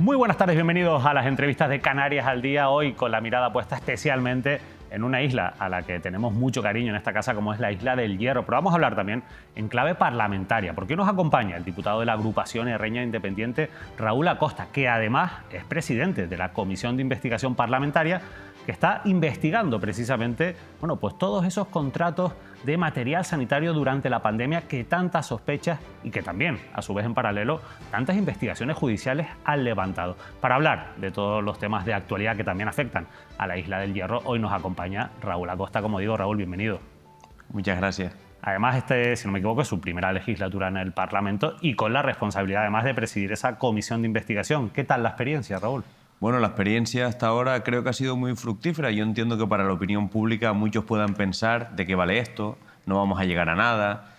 Muy buenas tardes, bienvenidos a las entrevistas de Canarias al Día, hoy con la mirada puesta especialmente en una isla a la que tenemos mucho cariño en esta casa, como es la Isla del Hierro. Pero vamos a hablar también en clave parlamentaria, porque hoy nos acompaña el diputado de la agrupación herreña independiente, Raúl Acosta, que además es presidente de la Comisión de Investigación Parlamentaria, que está investigando precisamente pues todos esos contratos de material sanitario durante la pandemia que tantas sospechas y que también, a su vez en paralelo, tantas investigaciones judiciales han levantado. Para hablar de todos los temas de actualidad que también afectan a la Isla del Hierro, hoy nos acompaña Raúl Acosta. Como digo, Raúl, bienvenido. Muchas gracias. Además, si no me equivoco, es su primera legislatura en el Parlamento y con la responsabilidad además de presidir esa comisión de investigación. ¿Qué tal la experiencia, Raúl? Bueno, la experiencia hasta ahora creo que ha sido muy fructífera. Yo entiendo que para la opinión pública muchos puedan pensar de qué vale esto, no vamos a llegar a nada,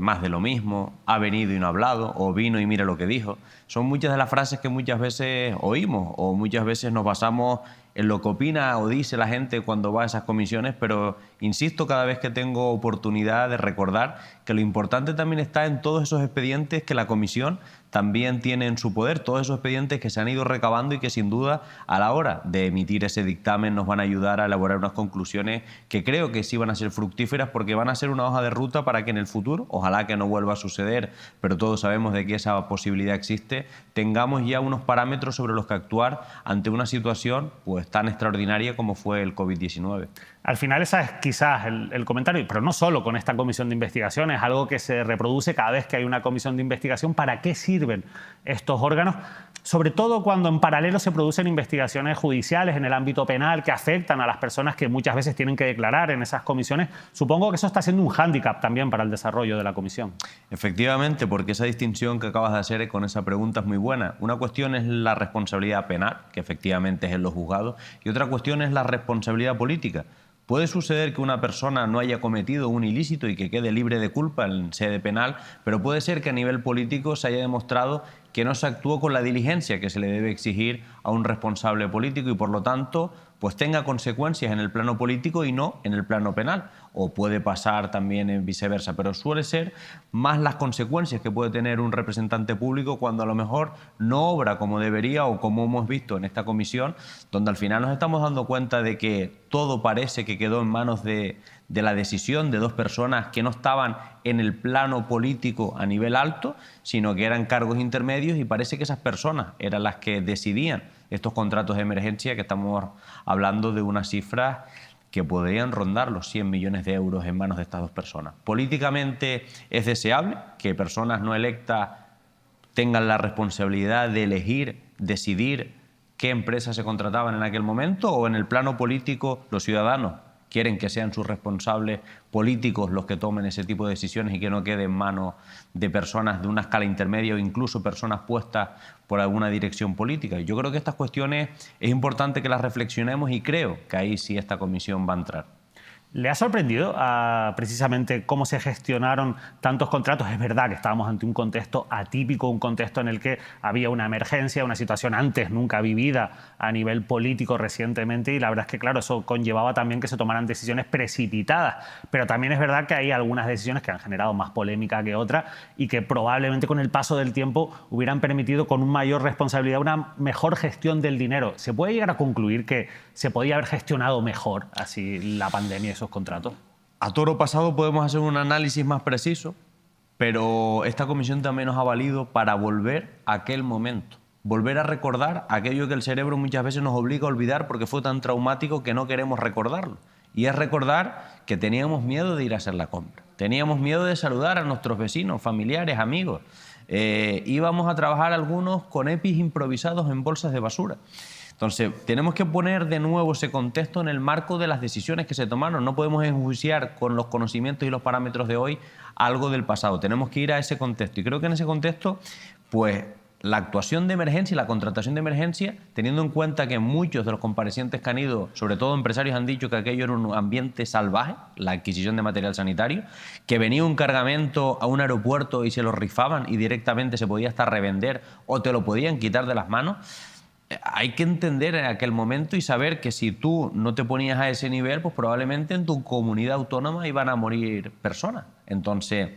más de lo mismo, ha venido y no ha hablado, o vino y mira lo que dijo. Son muchas de las frases que muchas veces oímos o muchas veces nos basamos en lo que opina o dice la gente cuando va a esas comisiones, pero insisto cada vez que tengo oportunidad de recordar que lo importante también está en todos esos expedientes que la comisión también tiene en su poder, todos esos expedientes que se han ido recabando y que sin duda a la hora de emitir ese dictamen nos van a ayudar a elaborar unas conclusiones que creo que sí van a ser fructíferas, porque van a ser una hoja de ruta para que en el futuro, ojalá que no vuelva a suceder, pero todos sabemos de que esa posibilidad existe, tengamos ya unos parámetros sobre los que actuar ante una situación pues tan extraordinaria como fue el COVID-19. Al final ese es quizás el comentario, pero no solo con esta comisión de investigación, es algo que se reproduce cada vez que hay una comisión de investigación. ¿Para qué sirven estos órganos? Sobre todo cuando en paralelo se producen investigaciones judiciales en el ámbito penal que afectan a las personas que muchas veces tienen que declarar en esas comisiones. Supongo que eso está siendo un hándicap también para el desarrollo de la comisión. Efectivamente, porque esa distinción que acabas de hacer con esa pregunta es muy buena. Una cuestión es la responsabilidad penal, que efectivamente es en los juzgados, y otra cuestión es la responsabilidad política. Puede suceder que una persona no haya cometido un ilícito y que quede libre de culpa en sede penal, pero puede ser que a nivel político se haya demostrado que no se actuó con la diligencia que se le debe exigir a un responsable político y por lo tanto pues tenga consecuencias en el plano político y no en el plano penal. O puede pasar también en viceversa, pero suele ser más las consecuencias que puede tener un representante público cuando a lo mejor no obra como debería o como hemos visto en esta comisión, donde al final nos estamos dando cuenta de que todo parece que quedó en manos de la decisión de dos personas que no estaban en el plano político a nivel alto, sino que eran cargos intermedios, y parece que esas personas eran las que decidían estos contratos de emergencia, que estamos hablando de unas cifras que podrían rondar los 100 millones de euros en manos de estas dos personas. Políticamente es deseable que personas no electas tengan la responsabilidad de elegir, decidir qué empresas se contrataban en aquel momento, o en el plano político los ciudadanos quieren que sean sus responsables políticos los que tomen ese tipo de decisiones y que no quede en manos de personas de una escala intermedia o incluso personas puestas por alguna dirección política. Yo creo que estas cuestiones es importante que las reflexionemos y creo que ahí sí esta comisión va a entrar. ¿Le ha sorprendido precisamente cómo se gestionaron tantos contratos? Es verdad que estábamos ante un contexto atípico, un contexto en el que había una emergencia, una situación antes nunca vivida a nivel político recientemente, y la verdad es que, claro, eso conllevaba también que se tomaran decisiones precipitadas. Pero también es verdad que hay algunas decisiones que han generado más polémica que otras y que probablemente con el paso del tiempo hubieran permitido, con una mayor responsabilidad, una mejor gestión del dinero. ¿Se puede llegar a concluir que se podía haber gestionado mejor así la pandemia y esos contratos? A toro pasado podemos hacer un análisis más preciso, pero esta comisión también nos ha valido para volver a aquel momento, volver a recordar aquello que el cerebro muchas veces nos obliga a olvidar porque fue tan traumático que no queremos recordarlo. Y es recordar que teníamos miedo de ir a hacer la compra, teníamos miedo de saludar a nuestros vecinos, familiares, amigos. Íbamos a trabajar algunos con EPIs improvisados en bolsas de basura. Entonces, tenemos que poner de nuevo ese contexto en el marco de las decisiones que se tomaron. No podemos enjuiciar con los conocimientos y los parámetros de hoy algo del pasado. Tenemos que ir a ese contexto. Y creo que en ese contexto, pues, la actuación de emergencia y la contratación de emergencia, teniendo en cuenta que muchos de los comparecientes que han ido, sobre todo empresarios, han dicho que aquello era un ambiente salvaje, la adquisición de material sanitario, que venía un cargamento a un aeropuerto y se lo rifaban y directamente se podía hasta revender o te lo podían quitar de las manos. Hay que entender en aquel momento y saber que si tú no te ponías a ese nivel, pues probablemente en tu comunidad autónoma iban a morir personas. Entonces,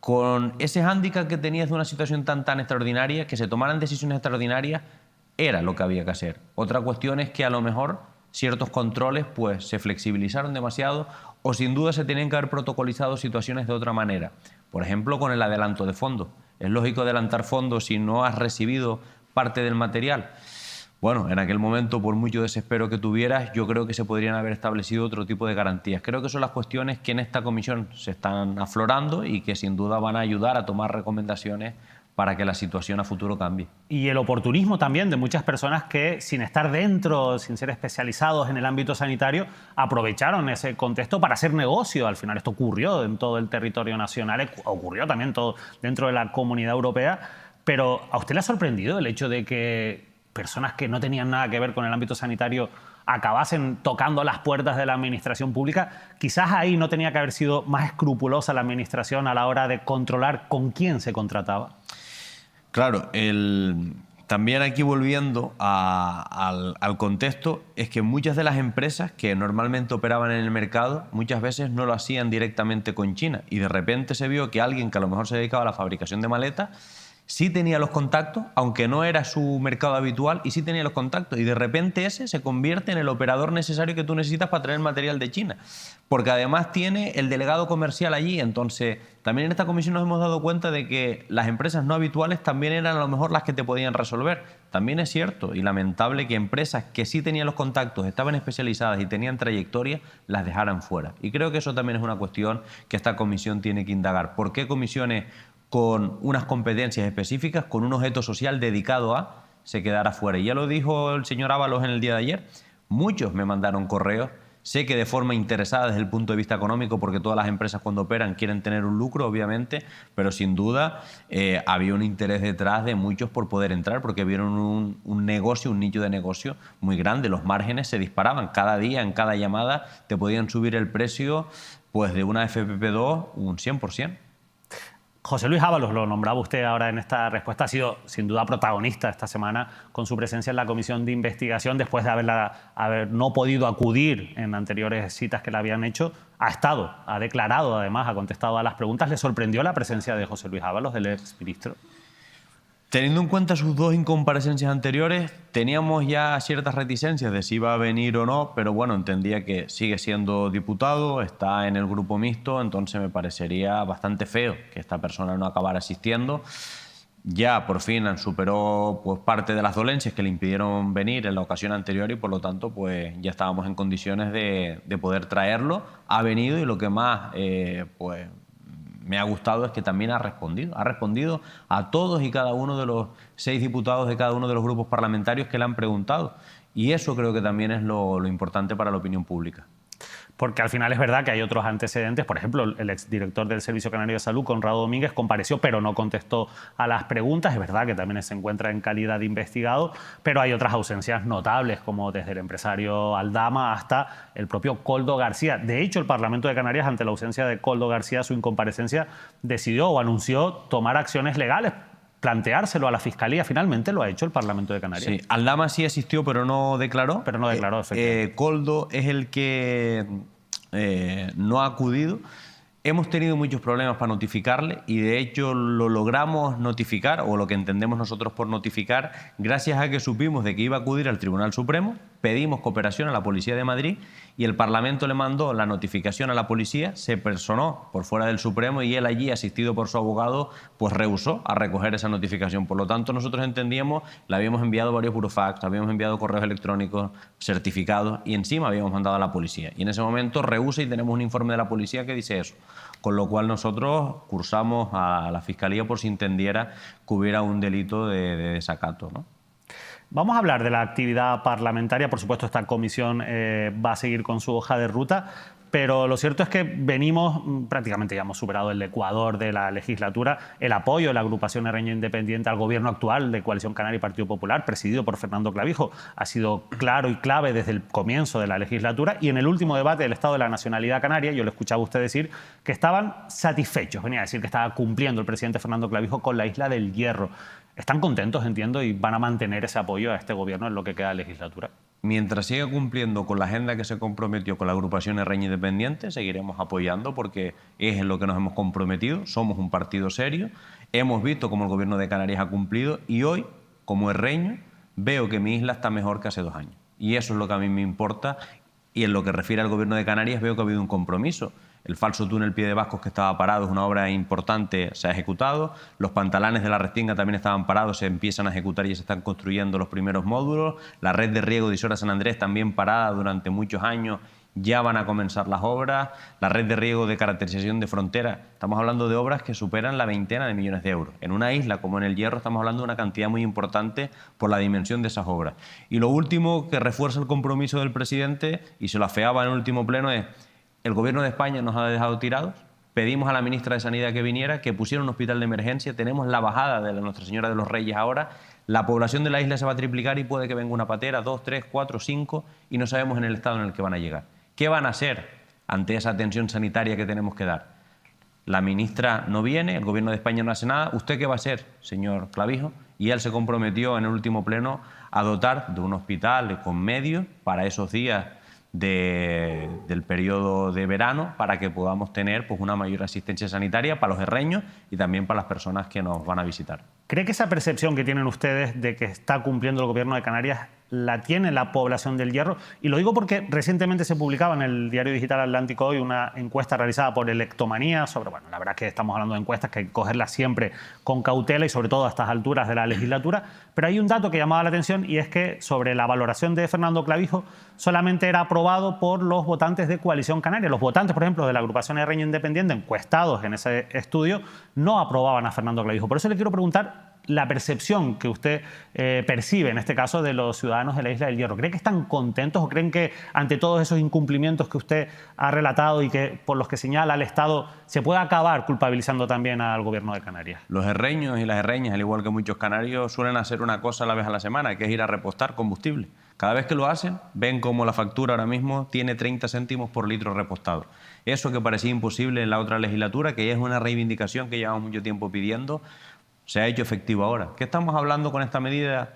con ese hándicap que tenías de una situación tan extraordinaria, que se tomaran decisiones extraordinarias era lo que había que hacer. Otra cuestión es que a lo mejor ciertos controles pues, se flexibilizaron demasiado o sin duda se tenían que haber protocolizado situaciones de otra manera. Por ejemplo, con el adelanto de fondos. ¿Es lógico adelantar fondos si no has recibido parte del material? Bueno, en aquel momento, por mucho desespero que tuvieras, yo creo que se podrían haber establecido otro tipo de garantías. Creo que son las cuestiones que en esta comisión se están aflorando y que sin duda van a ayudar a tomar recomendaciones para que la situación a futuro cambie. Y el oportunismo también de muchas personas que, sin estar dentro, sin ser especializados en el ámbito sanitario, aprovecharon ese contexto para hacer negocio. Al final esto ocurrió en todo el territorio nacional, ocurrió también todo dentro de la Comunidad Europea. Pero ¿a usted le ha sorprendido el hecho de que personas que no tenían nada que ver con el ámbito sanitario acabasen tocando las puertas de la administración pública? Quizás ahí no tenía que haber sido más escrupulosa la administración a la hora de controlar con quién se contrataba. Claro, también aquí volviendo al contexto, es que muchas de las empresas que normalmente operaban en el mercado muchas veces no lo hacían directamente con China y de repente se vio que alguien que a lo mejor se dedicaba a la fabricación de maletas sí tenía los contactos, aunque no era su mercado habitual, y sí tenía los contactos. Y de repente ese se convierte en el operador necesario que tú necesitas para traer material de China. Porque además tiene el delegado comercial allí. Entonces, también en esta comisión nos hemos dado cuenta de que las empresas no habituales también eran a lo mejor las que te podían resolver. También es cierto y lamentable que empresas que sí tenían los contactos, estaban especializadas y tenían trayectoria, las dejaran fuera. Y creo que eso también es una cuestión que esta comisión tiene que indagar. ¿Por qué comisiones con unas competencias específicas, con un objeto social dedicado a, se quedara fuera? Y ya lo dijo el señor Ábalos en el día de ayer, muchos me mandaron correos, sé que de forma interesada desde el punto de vista económico, porque todas las empresas cuando operan quieren tener un lucro, obviamente, pero sin duda había un interés detrás de muchos por poder entrar, porque vieron un negocio, un nicho de negocio muy grande, los márgenes se disparaban, cada día, en cada llamada, te podían subir el precio pues de una FPP2 un 100%. José Luis Ábalos, lo nombraba usted ahora en esta respuesta, ha sido sin duda protagonista esta semana con su presencia en la comisión de investigación después de haber no podido acudir en anteriores citas que le habían hecho. Ha declarado además, ha contestado a las preguntas. ¿Le sorprendió la presencia de José Luis Ábalos, del exministro? Teniendo en cuenta sus dos incomparecencias anteriores, teníamos ya ciertas reticencias de si iba a venir o no, pero bueno, entendía que sigue siendo diputado, está en el grupo mixto, entonces me parecería bastante feo que esta persona no acabara asistiendo. Ya por fin superó pues, parte de las dolencias que le impidieron venir en la ocasión anterior y por lo tanto pues, ya estábamos en condiciones de poder traerlo. Ha venido y lo que más pues, me ha gustado es que también ha respondido a todos y cada uno de los 6 diputados de cada uno de los grupos parlamentarios que le han preguntado. Y eso creo que también es lo importante para la opinión pública. Porque al final es verdad que hay otros antecedentes. Por ejemplo, el exdirector del Servicio Canario de Salud, Conrado Domínguez, compareció pero no contestó a las preguntas. Es verdad que también se encuentra en calidad de investigado, pero hay otras ausencias notables, como desde el empresario Aldama hasta el propio Koldo García. De hecho, el Parlamento de Canarias, ante la ausencia de Koldo García, su incomparecencia, decidió o anunció tomar acciones legales, planteárselo a la Fiscalía. Finalmente lo ha hecho el Parlamento de Canarias. Sí, Aldama sí asistió, pero no declaró. Pero no declaró, efectivamente. Koldo es el que no ha acudido. Hemos tenido muchos problemas para notificarle y de hecho lo logramos notificar, o lo que entendemos nosotros por notificar, gracias a que supimos de que iba a acudir al Tribunal Supremo, pedimos cooperación a la Policía de Madrid y el Parlamento le mandó la notificación a la policía, se personó por fuera del Supremo y él allí, asistido por su abogado, pues rehusó a recoger esa notificación. Por lo tanto, nosotros entendíamos, le habíamos enviado varios burofax, le habíamos enviado correos electrónicos certificados y encima habíamos mandado a la policía. Y en ese momento rehúsa y tenemos un informe de la policía que dice eso. Con lo cual nosotros cursamos a la Fiscalía por si entendiera que hubiera un delito de desacato, ¿no? Vamos a hablar de la actividad parlamentaria. Por supuesto, esta comisión va a seguir con su hoja de ruta, pero lo cierto es que prácticamente ya hemos superado el ecuador de la legislatura. El apoyo de la agrupación herreña independiente al gobierno actual de Coalición Canaria y Partido Popular, presidido por Fernando Clavijo, ha sido claro y clave desde el comienzo de la legislatura. Y en el último debate del Estado de la Nacionalidad Canaria, yo le escuchaba a usted decir que estaban satisfechos. Venía a decir que estaba cumpliendo el presidente Fernando Clavijo con la Isla del Hierro. Están contentos, entiendo, y van a mantener ese apoyo a este gobierno en lo que queda de legislatura. Mientras siga cumpliendo con la agenda que se comprometió con la agrupación Herreña Independiente, seguiremos apoyando porque es en lo que nos hemos comprometido. Somos un partido serio, hemos visto cómo el gobierno de Canarias ha cumplido y hoy, como herreño, veo que mi isla está mejor que hace 2 años. Y eso es lo que a mí me importa, y en lo que refiere al gobierno de Canarias veo que ha habido un compromiso. El falso túnel Pie de Vascos, que estaba parado, es una obra importante, se ha ejecutado. Los pantalanes de la Restinga también estaban parados, se empiezan a ejecutar y se están construyendo los primeros módulos. La red de riego de Isora San Andrés, también parada durante muchos años, ya van a comenzar las obras. La red de riego de caracterización de frontera, estamos hablando de obras que superan la 20 de millones de euros. En una isla como en el Hierro estamos hablando de una cantidad muy importante por la dimensión de esas obras. Y lo último que refuerza el compromiso del presidente, y se lo afeaba en el último pleno, es: el gobierno de España nos ha dejado tirados. Pedimos a la ministra de Sanidad que viniera, que pusiera un hospital de emergencia. Tenemos la bajada de Nuestra Señora de los Reyes ahora. La población de la isla se va a triplicar y puede que venga una patera, 2, 3, 4, 5, y no sabemos en el estado en el que van a llegar. ¿Qué van a hacer ante esa atención sanitaria que tenemos que dar? La ministra no viene, el gobierno de España no hace nada. ¿Usted qué va a hacer, señor Clavijo? Y él se comprometió en el último pleno a dotar de un hospital con medios para esos días del periodo de verano, para que podamos tener pues, una mayor asistencia sanitaria para los herreños y también para las personas que nos van a visitar. ¿Cree que esa percepción que tienen ustedes de que está cumpliendo el gobierno de Canarias la tiene la población del Hierro? Y lo digo porque recientemente se publicaba en el diario digital Atlántico Hoy una encuesta realizada por Electomanía sobre, bueno, la verdad es que estamos hablando de encuestas que hay que cogerlas siempre con cautela y sobre todo a estas alturas de la legislatura, pero hay un dato que llamaba la atención y es que sobre la valoración de Fernando Clavijo solamente era aprobado por los votantes de Coalición Canaria. Los votantes, por ejemplo, de la agrupación Herreña Independiente, encuestados en ese estudio, no aprobaban a Fernando Clavijo. Por eso le quiero preguntar la percepción que usted percibe, en este caso, de los ciudadanos de la Isla del Hierro. ¿Cree que están contentos o creen que ante todos esos incumplimientos que usted ha relatado y que por los que señala al Estado se puede acabar culpabilizando también al gobierno de Canarias? Los herreños y las herreñas, al igual que muchos canarios, suelen hacer una cosa a la vez a la semana, que es ir a repostar combustible. Cada vez que lo hacen, ven como la factura ahora mismo tiene 30 céntimos por litro repostado. Eso que parecía imposible en la otra legislatura, que ya es una reivindicación que llevamos mucho tiempo pidiendo, se ha hecho efectivo ahora. ¿Qué estamos hablando con esta medida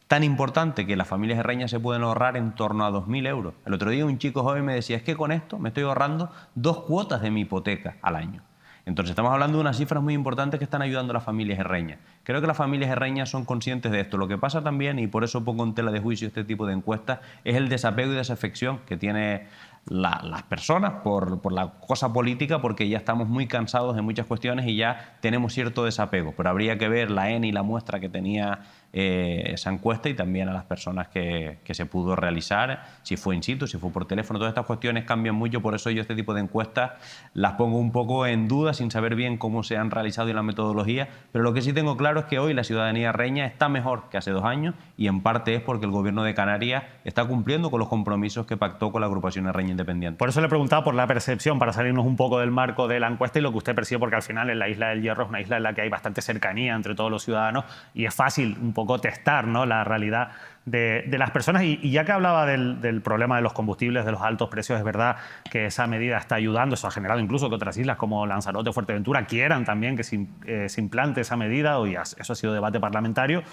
tan importante? Que las familias herreñas se pueden ahorrar en torno a 2.000 euros. El otro día un chico joven me decía, es que con esto me estoy ahorrando 2 cuotas de mi hipoteca al año. Entonces estamos hablando de unas cifras muy importantes que están ayudando a las familias herreñas. Creo que las familias herreñas son conscientes de esto. Lo que pasa también, y por eso pongo en tela de juicio este tipo de encuestas, es el desapego y desafección que tiene las personas por la cosa política, porque ya estamos muy cansados de muchas cuestiones y ya tenemos cierto desapego. Pero habría que ver la ENI y la muestra que tenía esa encuesta y también a las personas que se pudo realizar, si fue in situ, si fue por teléfono. Todas estas cuestiones cambian mucho, por eso yo este tipo de encuestas las pongo un poco en duda sin saber bien cómo se han realizado y la metodología, pero lo que sí tengo claro es que hoy la ciudadanía herreña está mejor que hace 2 años y en parte es porque el gobierno de Canarias está cumpliendo con los compromisos que pactó con la agrupación Herreña Independiente. Por eso le preguntaba por la percepción, para salirnos un poco del marco de la encuesta y lo que usted percibe, porque al final en la Isla del Hierro es una isla en la que hay bastante cercanía entre todos los ciudadanos y es fácil un poco testar, ¿no?, la realidad de las personas. Y ya que hablaba del problema de los combustibles, de los altos precios, es verdad que esa medida está ayudando. Eso ha generado incluso que otras islas como Lanzarote o Fuerteventura quieran también que se implante esa medida, y eso ha sido debate parlamentario.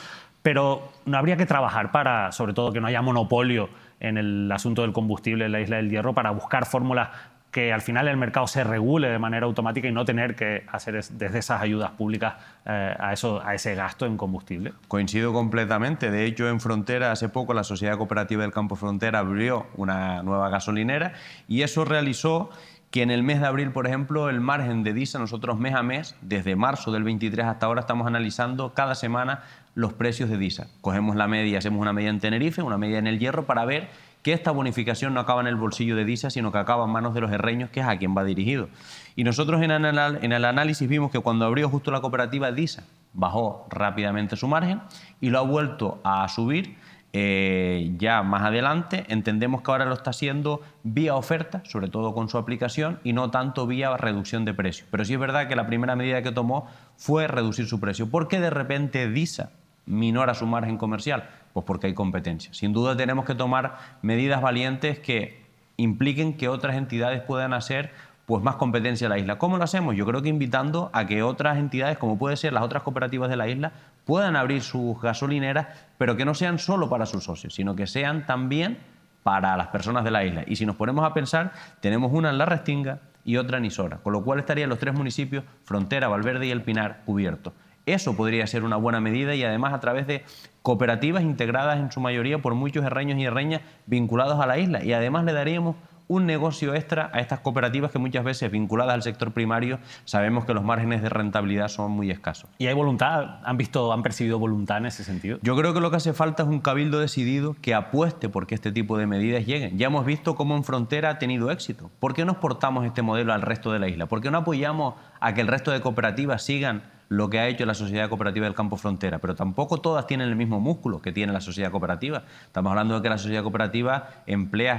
Pero no habría que trabajar para, sobre todo, que no haya monopolio en el asunto del combustible en la Isla del Hierro, para buscar fórmulas que al final el mercado se regule de manera automática y no tener que hacer desde esas ayudas públicas a ese gasto en combustible. Coincido completamente. De hecho, en Frontera, hace poco, la Sociedad Cooperativa del Campo Frontera abrió una nueva gasolinera y eso realizó que en el mes de abril, por ejemplo, el margen de diésel, nosotros mes a mes, desde marzo del 23 hasta ahora, estamos analizando cada semana los precios de diésel. Cogemos la media, hacemos una media en Tenerife, una media en el Hierro, para ver que esta bonificación no acaba en el bolsillo de diésel, sino que acaba en manos de los herreños, que es a quien va dirigido. Y nosotros en el análisis vimos que cuando abrió justo la cooperativa, diésel bajó rápidamente su margen y lo ha vuelto a subir. Ya más adelante entendemos que ahora lo está haciendo vía oferta, sobre todo con su aplicación, y no tanto vía reducción de precio. Pero sí es verdad que la primera medida que tomó fue reducir su precio. ¿Por qué de repente diésel minora su margen comercial? Pues porque hay competencia. Sin duda tenemos que tomar medidas valientes que impliquen que otras entidades puedan hacer pues más competencia a la isla. ¿Cómo lo hacemos? Yo creo que invitando a que otras entidades, como puede ser las otras cooperativas de la isla, puedan abrir sus gasolineras, pero que no sean solo para sus socios, sino que sean también para las personas de la isla. Y si nos ponemos a pensar, tenemos una en La Restinga y otra en Isora, con lo cual estarían los 3 municipios, Frontera, Valverde y El Pinar, cubiertos. Eso podría ser una buena medida y además a través de cooperativas integradas en su mayoría por muchos herreños y herreñas vinculados a la isla, y además le daríamos un negocio extra a estas cooperativas que muchas veces vinculadas al sector primario sabemos que los márgenes de rentabilidad son muy escasos. ¿Y hay voluntad? ¿Han percibido voluntad en ese sentido? Yo creo que lo que hace falta es un cabildo decidido que apueste porque este tipo de medidas lleguen. Ya hemos visto cómo en Frontera ha tenido éxito. ¿Por qué no exportamos este modelo al resto de la isla? ¿Por qué no apoyamos a que el resto de cooperativas sigan lo que ha hecho la Sociedad Cooperativa del Campo Frontera? Pero tampoco todas tienen el mismo músculo que tiene la Sociedad Cooperativa. Estamos hablando de que la Sociedad Cooperativa emplea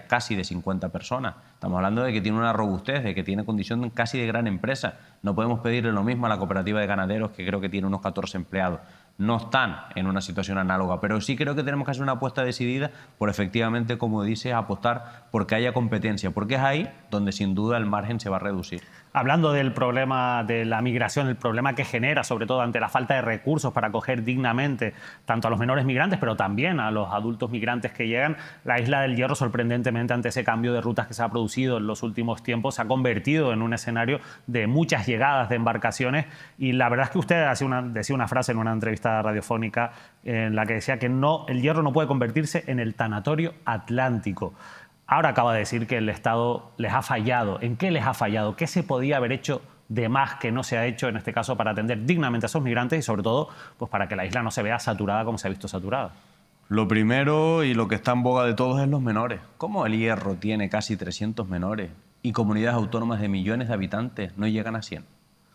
casi de 50 personas. Estamos hablando de que tiene una robustez, de que tiene condición casi de gran empresa. No podemos pedirle lo mismo a la Cooperativa de Ganaderos, que creo que tiene unos 14 empleados. No están en una situación análoga, pero sí creo que tenemos que hacer una apuesta decidida por efectivamente, como dices, apostar porque haya competencia, porque es ahí donde sin duda el margen se va a reducir. Hablando del problema de la migración, el problema que genera, sobre todo ante la falta de recursos para acoger dignamente tanto a los menores migrantes, pero también a los adultos migrantes que llegan, la Isla del Hierro, sorprendentemente, ante ese cambio de rutas que se ha producido en los últimos tiempos, se ha convertido en un escenario de muchas llegadas de embarcaciones. Y la verdad es que usted decía una frase en una entrevista radiofónica en la que decía que el Hierro no puede convertirse en el tanatorio atlántico. Ahora acaba de decir que el Estado les ha fallado. ¿En qué les ha fallado? ¿Qué se podía haber hecho de más que no se ha hecho en este caso para atender dignamente a esos migrantes y sobre todo pues para que la isla no se vea saturada como se ha visto saturada? Lo primero y lo que está en boga de todos es los menores. ¿Cómo el Hierro tiene casi 300 menores y comunidades autónomas de millones de habitantes no llegan a 100?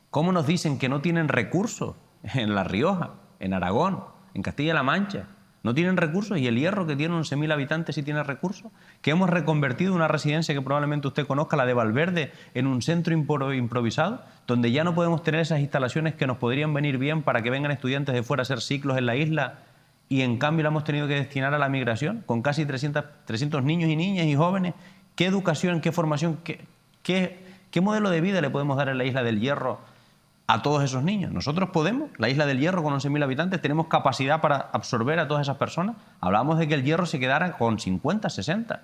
¿Cómo nos dicen que no tienen recursos en La Rioja, en Aragón, en Castilla-La Mancha? No tienen recursos y el Hierro, que tiene 11.000 habitantes, sí tiene recursos. Que hemos reconvertido una residencia que probablemente usted conozca, la de Valverde, en un centro improvisado, donde ya no podemos tener esas instalaciones que nos podrían venir bien para que vengan estudiantes de fuera a hacer ciclos en la isla, y en cambio la hemos tenido que destinar a la migración, con casi 300 niños y niñas y jóvenes. ¿Qué educación, qué formación, qué modelo de vida le podemos dar en la Isla del Hierro a todos esos niños? Nosotros podemos, la Isla del Hierro con 11.000 habitantes, tenemos capacidad para absorber a todas esas personas. Hablábamos de que el Hierro se quedara con 50, 60.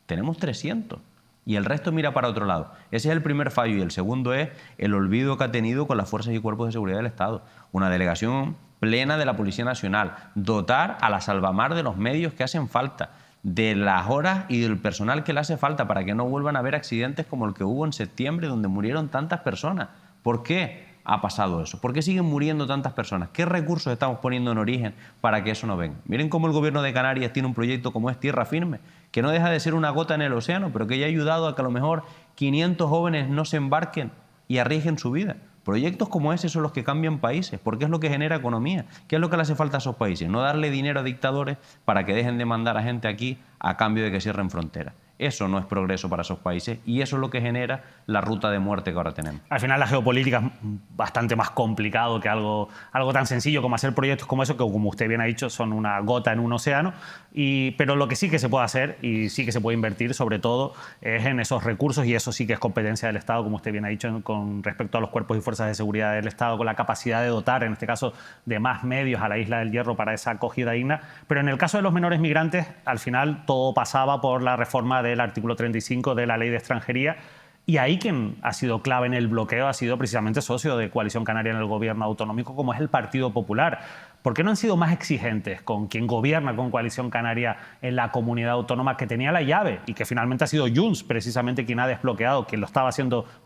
Tenemos 300 y el resto mira para otro lado. Ese es el primer fallo, y el segundo es el olvido que ha tenido con las fuerzas y cuerpos de seguridad del Estado. Una delegación plena de la Policía Nacional, dotar a la Salvamar de los medios que hacen falta, de las horas y del personal que le hace falta para que no vuelvan a haber accidentes como el que hubo en septiembre, donde murieron tantas personas. ¿Por qué ha pasado eso? ¿Por qué siguen muriendo tantas personas? ¿Qué recursos estamos poniendo en origen para que eso no venga? Miren cómo el gobierno de Canarias tiene un proyecto como es Tierra Firme, que no deja de ser una gota en el océano, pero que ya ha ayudado a que a lo mejor 500 jóvenes no se embarquen y arriesguen su vida. Proyectos como ese son los que cambian países, porque es lo que genera economía. ¿Qué es lo que le hace falta a esos países? No darle dinero a dictadores para que dejen de mandar a gente aquí a cambio de que cierren fronteras. Eso no es progreso para esos países y eso es lo que genera la ruta de muerte que ahora tenemos. Al final la geopolítica es bastante más complicado que algo tan sencillo como hacer proyectos como eso, que como usted bien ha dicho son una gota en un océano. Pero lo que sí que se puede hacer y sí que se puede invertir sobre todo es en esos recursos, y eso sí que es competencia del Estado, como usted bien ha dicho, con respecto a los cuerpos y fuerzas de seguridad del Estado, con la capacidad de dotar, en este caso, de más medios a la Isla del Hierro para esa acogida digna. Pero en el caso de los menores migrantes, al final todo pasaba por la reforma del artículo 35 de la Ley de Extranjería, y ahí quien ha sido clave en el bloqueo ha sido precisamente socio de Coalición Canaria en el gobierno autonómico, como es el Partido Popular. ¿Por qué no han sido más exigentes con quien gobierna con Coalición Canaria en la comunidad autónoma, que tenía la llave y que finalmente ha sido Junts precisamente quien ha desbloqueado, quien lo estaba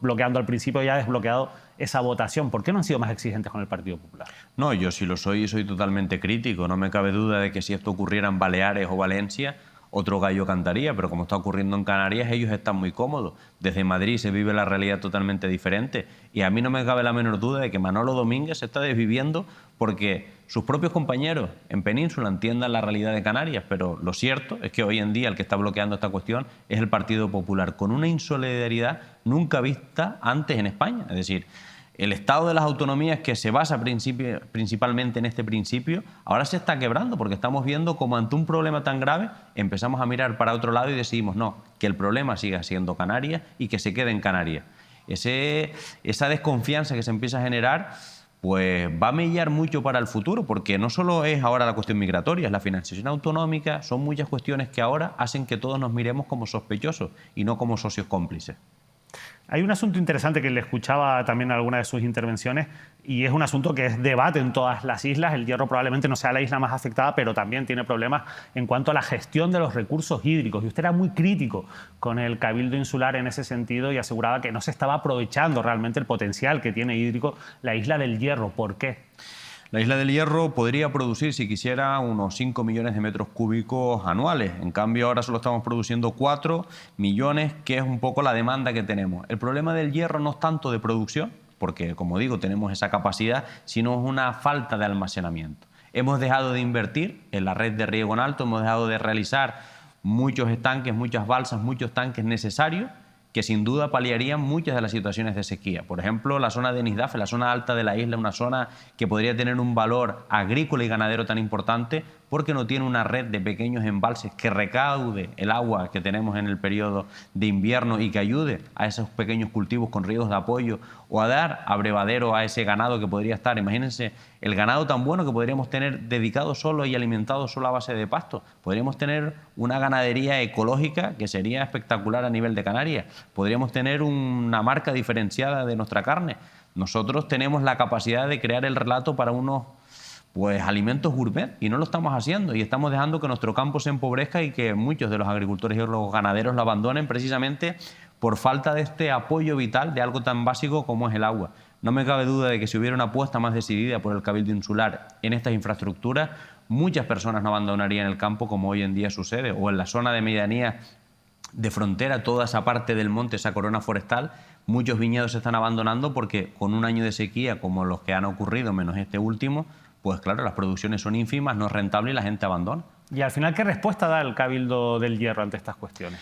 bloqueando al principio y ha desbloqueado esa votación? ¿Por qué no han sido más exigentes con el Partido Popular? No, yo sí lo soy y soy totalmente crítico. No me cabe duda de que si esto ocurriera en Baleares o Valencia, otro gallo cantaría, pero como está ocurriendo en Canarias, ellos están muy cómodos. Desde Madrid se vive la realidad totalmente diferente y a mí no me cabe la menor duda de que Manolo Domínguez se está desviviendo porque sus propios compañeros en Península entiendan la realidad de Canarias, pero lo cierto es que hoy en día el que está bloqueando esta cuestión es el Partido Popular, con una insolidaridad nunca vista antes en España. Es decir, el Estado de las autonomías, que se basa principalmente en este principio, ahora se está quebrando porque estamos viendo cómo ante un problema tan grave empezamos a mirar para otro lado y decidimos no, que el problema siga siendo Canarias y que se quede en Canarias. Esa desconfianza que se empieza a generar pues va a mellar mucho para el futuro, porque no solo es ahora la cuestión migratoria, es la financiación autonómica, son muchas cuestiones que ahora hacen que todos nos miremos como sospechosos y no como socios cómplices. Hay un asunto interesante que le escuchaba también en alguna de sus intervenciones y es un asunto que es debate en todas las islas. El Hierro probablemente no sea la isla más afectada, pero también tiene problemas en cuanto a la gestión de los recursos hídricos. Y usted era muy crítico con el Cabildo Insular en ese sentido y aseguraba que no se estaba aprovechando realmente el potencial que tiene hídrico la isla del Hierro. ¿Por qué? La isla del Hierro podría producir, si quisiera, unos 5 millones de metros cúbicos anuales. En cambio, ahora solo estamos produciendo 4 millones, que es un poco la demanda que tenemos. El problema del hierro no es tanto de producción, porque, como digo, tenemos esa capacidad, sino es una falta de almacenamiento. Hemos dejado de invertir en la red de riego en alto, hemos dejado de realizar muchos estanques, muchas balsas, muchos tanques necesarios, que sin duda paliarían muchas de las situaciones de sequía. Por ejemplo, la zona de Nisdafe, la zona alta de la isla, una zona que podría tener un valor agrícola y ganadero tan importante porque no tiene una red de pequeños embalses que recaude el agua que tenemos en el periodo de invierno y que ayude a esos pequeños cultivos con ríos de apoyo o a dar abrevadero a ese ganado que podría estar. Imagínense el ganado tan bueno que podríamos tener dedicado solo y alimentado solo a base de pasto. Podríamos tener una ganadería ecológica que sería espectacular a nivel de Canarias. Podríamos tener una marca diferenciada de nuestra carne. Nosotros tenemos la capacidad de crear el relato para unos alimentos gourmet y no lo estamos haciendo y estamos dejando que nuestro campo se empobrezca y que muchos de los agricultores y los ganaderos lo abandonen precisamente por falta de este apoyo vital de algo tan básico como es el agua. No me cabe duda de que si hubiera una apuesta más decidida por el Cabildo Insular en estas infraestructuras, muchas personas no abandonarían el campo como hoy en día sucede, o en la zona de medianía de frontera, toda esa parte del monte, esa corona forestal, muchos viñedos se están abandonando porque con un año de sequía como los que han ocurrido, menos este último, pues claro, las producciones son ínfimas, no es rentable y la gente abandona. Y al final, ¿qué respuesta da el Cabildo del Hierro ante estas cuestiones?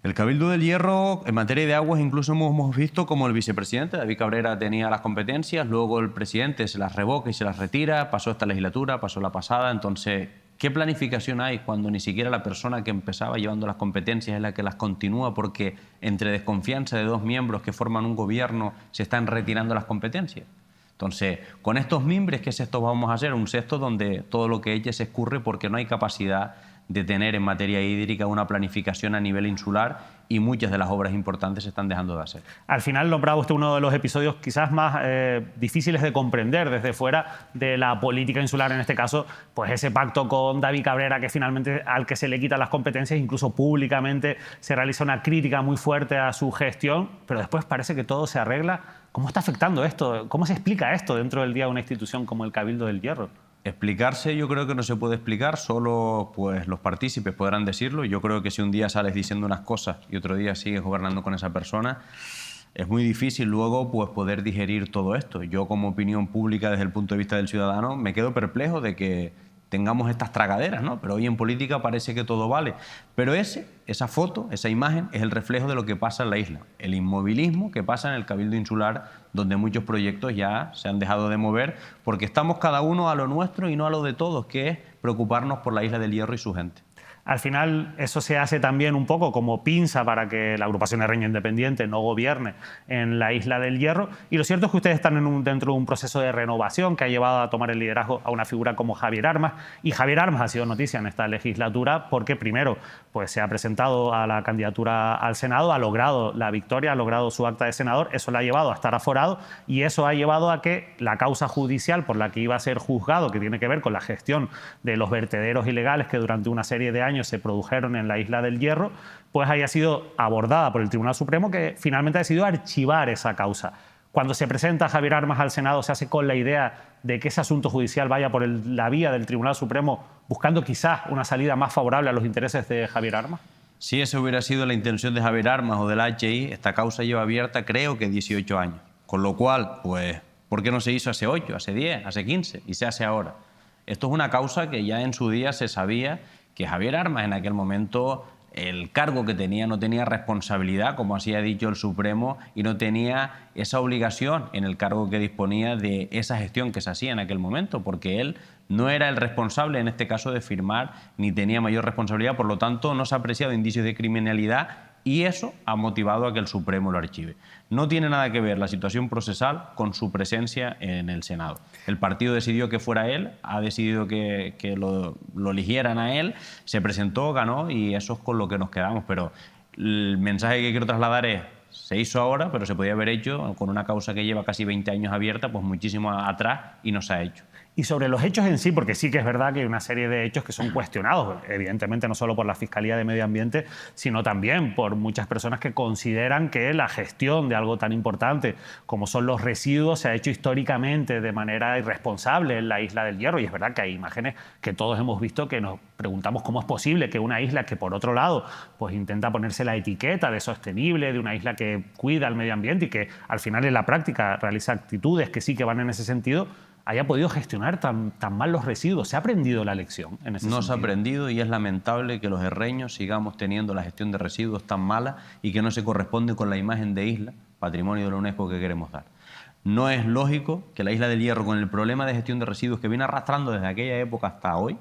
El Cabildo del Hierro, en materia de aguas, incluso hemos visto como el vicepresidente, David Cabrera, tenía las competencias, luego el presidente se las revoca y se las retira, pasó esta legislatura, pasó la pasada, entonces, ¿qué planificación hay cuando ni siquiera la persona que empezaba llevando las competencias es la que las continúa porque entre desconfianza de dos miembros que forman un gobierno se están retirando las competencias? Entonces, con estos mimbres, ¿qué sexto vamos a hacer? Un sexto donde todo lo que eche se escurre porque no hay capacidad de tener en materia hídrica una planificación a nivel insular y muchas de las obras importantes se están dejando de hacer. Al final nombraba usted uno de los episodios quizás más difíciles de comprender desde fuera de la política insular, en este caso, pues ese pacto con David Cabrera que finalmente al que se le quitan las competencias, incluso públicamente se realiza una crítica muy fuerte a su gestión, pero después parece que todo se arregla. ¿Cómo está afectando esto? ¿Cómo se explica esto dentro del día de una institución como el Cabildo del Hierro? Explicarse yo creo que no se puede explicar, solo pues los partícipes podrán decirlo. Yo creo que si un día sales diciendo unas cosas y otro día sigues gobernando con esa persona, es muy difícil luego pues poder digerir todo esto. Yo como opinión pública desde el punto de vista del ciudadano me quedo perplejo de que tengamos estas tragaderas, ¿no? Pero hoy en política parece que todo vale. Pero esa foto, esa imagen es el reflejo de lo que pasa en la isla. El inmovilismo que pasa en el Cabildo Insular, donde muchos proyectos ya se han dejado de mover porque estamos cada uno a lo nuestro y no a lo de todos, que es preocuparnos por la isla del Hierro y su gente. Al final eso se hace también un poco como pinza para que la agrupación herreña independiente no gobierne en la isla del Hierro. Y lo cierto es que ustedes están dentro de un proceso de renovación que ha llevado a tomar el liderazgo a una figura como Javier Armas. Y Javier Armas ha sido noticia en esta legislatura porque primero pues, se ha presentado a la candidatura al Senado, ha logrado la victoria, ha logrado su acta de senador. Eso le ha llevado a estar aforado y eso ha llevado a que la causa judicial por la que iba a ser juzgado, que tiene que ver con la gestión de los vertederos ilegales que durante una serie de años se produjeron en la isla del Hierro, pues haya sido abordada por el Tribunal Supremo, que finalmente ha decidido archivar esa causa. Cuando se presenta Javier Armas al Senado, se hace con la idea de que ese asunto judicial vaya por la vía del Tribunal Supremo, buscando quizás una salida más favorable a los intereses de Javier Armas. Si esa hubiera sido la intención de Javier Armas o del HI, esta causa lleva abierta creo que 18 años. Con lo cual, pues, ¿por qué no se hizo hace 8, hace 10, hace 15 y se hace ahora? Esto es una causa que ya en su día se sabía que Javier Armas en aquel momento el cargo que tenía, no tenía responsabilidad, como así ha dicho el Supremo, y no tenía esa obligación en el cargo que disponía de esa gestión que se hacía en aquel momento, porque él no era el responsable en este caso de firmar, ni tenía mayor responsabilidad, por lo tanto no se ha apreciado indicios de criminalidad y eso ha motivado a que el Supremo lo archive. No tiene nada que ver la situación procesal con su presencia en el Senado. El partido decidió que fuera él, ha decidido que lo eligieran a él, se presentó, ganó y eso es con lo que nos quedamos. Pero el mensaje que quiero trasladar es, se hizo ahora, pero se podía haber hecho con una causa que lleva casi 20 años abierta, pues muchísimo atrás y no se ha hecho. Y sobre los hechos en sí, porque sí que es verdad que hay una serie de hechos que son cuestionados, evidentemente no solo por la Fiscalía de Medio Ambiente, sino también por muchas personas que consideran que la gestión de algo tan importante como son los residuos se ha hecho históricamente de manera irresponsable en la Isla del Hierro. Y es verdad que hay imágenes que todos hemos visto que nos preguntamos cómo es posible que una isla que, por otro lado, pues intenta ponerse la etiqueta de sostenible, de una isla que cuida el medio ambiente y que al final en la práctica realiza actitudes que sí que van en ese sentido, haya podido gestionar tan mal los residuos. ¿Se ha aprendido la lección en ese sentido? No se ha aprendido y es lamentable que los herreños sigamos teniendo la gestión de residuos tan mala y que no se corresponde con la imagen de isla, patrimonio de la UNESCO que queremos dar. No es lógico que la Isla del Hierro, con el problema de gestión de residuos que viene arrastrando desde aquella época hasta hoy,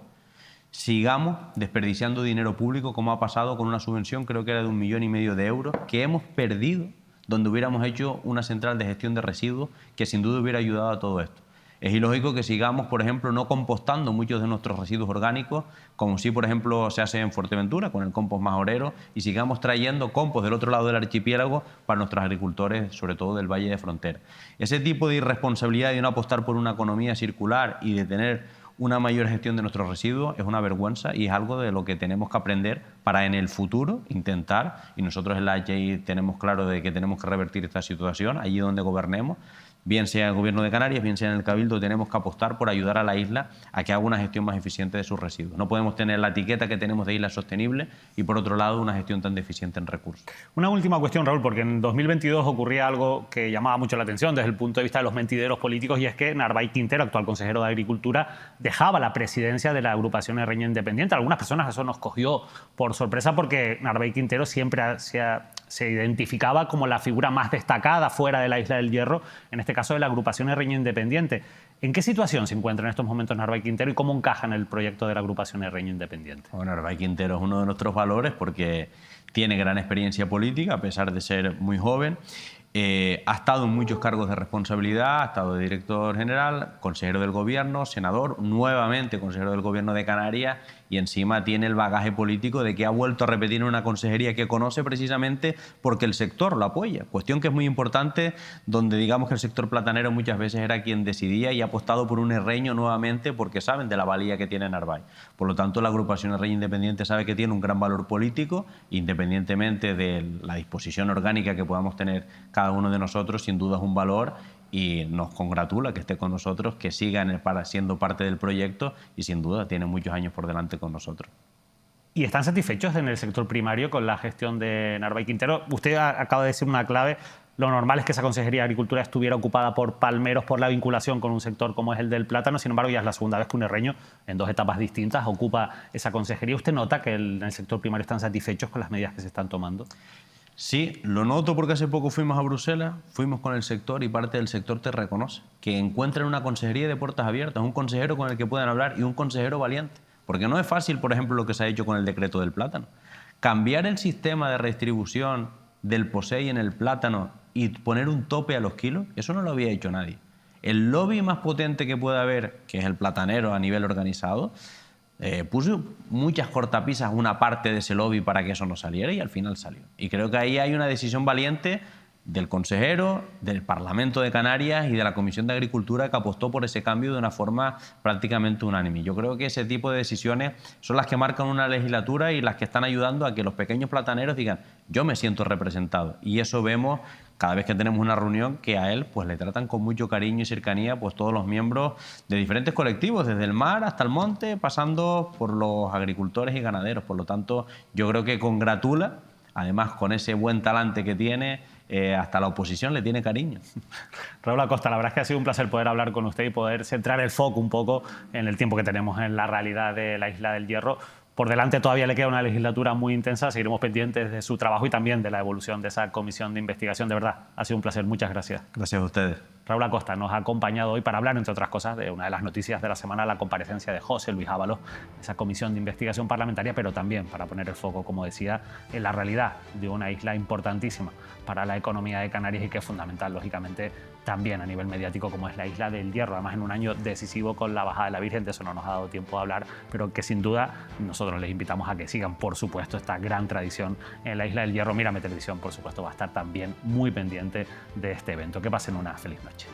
sigamos desperdiciando dinero público como ha pasado con una subvención, creo que era de 1,5 millones de euros, que hemos perdido donde hubiéramos hecho una central de gestión de residuos que sin duda hubiera ayudado a todo esto. Es ilógico que sigamos, por ejemplo, no compostando muchos de nuestros residuos orgánicos, como sí, por ejemplo, se hace en Fuerteventura con el compost majorero, y sigamos trayendo compost del otro lado del archipiélago para nuestros agricultores, sobre todo del Valle de Frontera. Ese tipo de irresponsabilidad de no apostar por una economía circular y de tener una mayor gestión de nuestros residuos es una vergüenza y es algo de lo que tenemos que aprender para en el futuro intentar, y nosotros en la HI tenemos claro de que tenemos que revertir esta situación allí donde gobernemos, bien sea el Gobierno de Canarias, bien sea en el Cabildo, tenemos que apostar por ayudar a la isla a que haga una gestión más eficiente de sus residuos. No podemos tener la etiqueta que tenemos de isla sostenible y, por otro lado, una gestión tan deficiente en recursos. Una última cuestión, Raúl, porque en 2022 ocurría algo que llamaba mucho la atención desde el punto de vista de los mentideros políticos, y es que Narváez Quintero, actual consejero de Agricultura, dejaba la presidencia de la agrupación herreña independiente. Algunas personas eso nos cogió por sorpresa porque Narváez Quintero siempre se identificaba como la figura más destacada fuera de la Isla del Hierro, en este caso de la agrupación herreña independiente. ¿En qué situación se encuentra en estos momentos Narváez Quintero y cómo encaja en el proyecto de la agrupación herreña independiente? Bueno, Narváez Quintero es uno de nuestros valores porque tiene gran experiencia política, a pesar de ser muy joven. Ha estado en muchos cargos de responsabilidad, ha estado de director general, consejero del gobierno, senador, nuevamente consejero del gobierno de Canarias, y encima tiene el bagaje político de que ha vuelto a repetir en una consejería que conoce precisamente porque el sector lo apoya. Cuestión que es muy importante, donde digamos que el sector platanero muchas veces era quien decidía y ha apostado por un herreño nuevamente porque saben de la valía que tiene Narváez. Por lo tanto, la agrupación herreña independiente sabe que tiene un gran valor político, independientemente de la disposición orgánica que podamos tener cada uno de nosotros, sin duda es un valor. Y nos congratula que esté con nosotros, que siga siendo parte del proyecto y sin duda tiene muchos años por delante con nosotros. ¿Y están satisfechos en el sector primario con la gestión de Narváez Quintero? Usted acaba de decir una clave. Lo normal es que esa Consejería de Agricultura estuviera ocupada por palmeros por la vinculación con un sector como es el del plátano. Sin embargo, ya es la segunda vez que un herreño, en 2 etapas distintas, ocupa esa consejería. ¿Usted nota que en el sector primario están satisfechos con las medidas que se están tomando? Sí, lo noto porque hace poco fuimos a Bruselas, fuimos con el sector y parte del sector te reconoce que encuentran una consejería de puertas abiertas, un consejero con el que puedan hablar y un consejero valiente. Porque no es fácil, por ejemplo, lo que se ha hecho con el decreto del plátano. Cambiar el sistema de redistribución del POSEI en el plátano y poner un tope a los kilos, eso no lo había hecho nadie. El lobby más potente que puede haber, que es el platanero a nivel organizado, puso muchas cortapisas una parte de ese lobby para que eso no saliera y al final salió. Y creo que ahí hay una decisión valiente del consejero, del Parlamento de Canarias y de la Comisión de Agricultura que apostó por ese cambio de una forma prácticamente unánime. Yo creo que ese tipo de decisiones son las que marcan una legislatura y las que están ayudando a que los pequeños plataneros digan yo me siento representado. Y eso vemos cada vez que tenemos una reunión, que a él pues le tratan con mucho cariño y cercanía pues todos los miembros de diferentes colectivos, desde el mar hasta el monte, pasando por los agricultores y ganaderos. Por lo tanto, yo creo que congratula, además con ese buen talante que tiene, hasta la oposición le tiene cariño. Raúl Acosta, la verdad es que ha sido un placer poder hablar con usted y poder centrar el foco un poco en el tiempo que tenemos en la realidad de la Isla del Hierro. Por delante todavía le queda una legislatura muy intensa, seguiremos pendientes de su trabajo y también de la evolución de esa comisión de investigación. De verdad, ha sido un placer, muchas gracias. Gracias a ustedes. Raúl Acosta nos ha acompañado hoy para hablar, entre otras cosas, de una de las noticias de la semana, la comparecencia de José Luis Ábalos, esa comisión de investigación parlamentaria, pero también para poner el foco, como decía, en la realidad de una isla importantísima para la economía de Canarias y que es fundamental, lógicamente, también a nivel mediático, como es la Isla del Hierro, además en un año decisivo con la bajada de la Virgen. De eso no nos ha dado tiempo de hablar, pero que sin duda nosotros les invitamos a que sigan, por supuesto, esta gran tradición en la Isla del Hierro. Mírame Televisión, por supuesto, va a estar también muy pendiente de este evento. Que pasen una feliz noche.